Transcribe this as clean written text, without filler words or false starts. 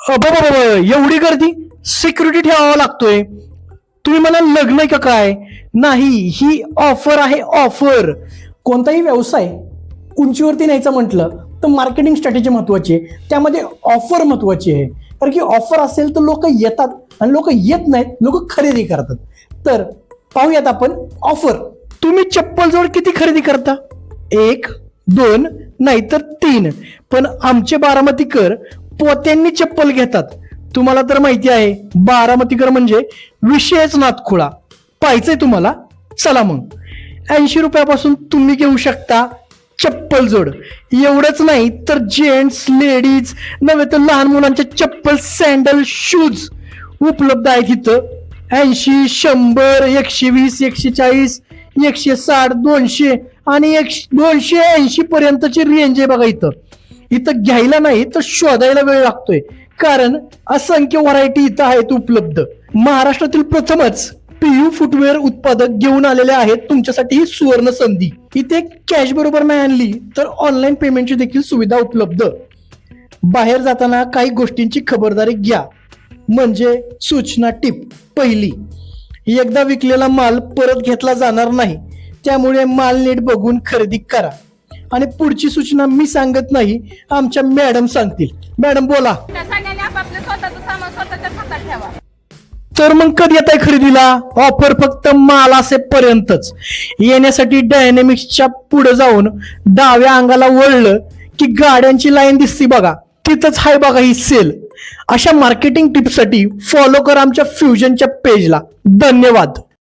बाबा एवढी गर्दी, सिक्युरिटी ठेवावा लागतोय. तुम्ही मला लग्न आहे का काय? नाही, ही ऑफर आहे, ऑफर. कोणताही व्यवसाय उंचीवरती न्यायचं म्हटलं तर मार्केटिंग स्ट्रॅटेजी महत्वाची आहे, त्यामध्ये ऑफर महत्वाची आहे. कारण की ऑफर असेल तर लोक येतात आणि लोक येत नाहीत, लोक खरेदी करतात. तर पाहूयात आपण ऑफर. तुम्ही चप्पल जोड किती खरेदी करता? 1, 2 नाहीतर 3. पण आमचे बारामतीकर पोत्यांनी चप्पल घेतात. तुम्हाला तर माहिती आहे, बारामतीकर म्हणजे विषयच नातखुळा. पाहायचंय तुम्हाला? चला मग, 80 रुपयापासून तुम्ही घेऊ शकता चप्पल जोड. एवढंच नाही तर जेंट्स, लेडीज नव्हे तर लहान मुलांचे चप्पल, सँडल, शूज उपलब्ध आहेत इथं. 80, 100, 120, 140, 160, 200 आणि 280 पर्यंतची रेंज आहे बघा इथं. इथं घ्यायला नाही तर शोधायला वेळ लागतोय, कारण असंख्य व्हरायटी इथं आहेत उपलब्ध. महाराष्ट्रातील प्रथमच पीयू फुटवेअर उत्पादक घेऊन आलेले आहेत तुमच्यासाठी ही सुवर्ण संधी. इथे कॅश बरोबर नाही आणली तर ऑनलाईन पेमेंटची देखील सुविधा उपलब्ध. बाहेर जाताना काही गोष्टींची खबरदारी घ्या. म्हणजे सूचना टिप पहिली, एकदा विकलेला माल परत घेतला जाणार नाही, त्यामुळे माल नीट बघून खरेदी करा. आणि पुढची सूचना मी सांगत नाही, आमच्या मॅडम सांगतील. मॅडम बोला. तर मग कधी येत आहे खरेदीला? ऑफर फक्त माल असेपर्यंतच. येण्यासाठी डायनेमिक्सच्या पुढे जाऊन डाव्या अंगाला वळलं की गाड्यांची लाईन दिसती बघा, तिथंच हाय बघा ही सेल. अशा मार्केटिंग टिप्ससाठी फॉलो करा आमच्या फ्युजनच्या पेजला. धन्यवाद.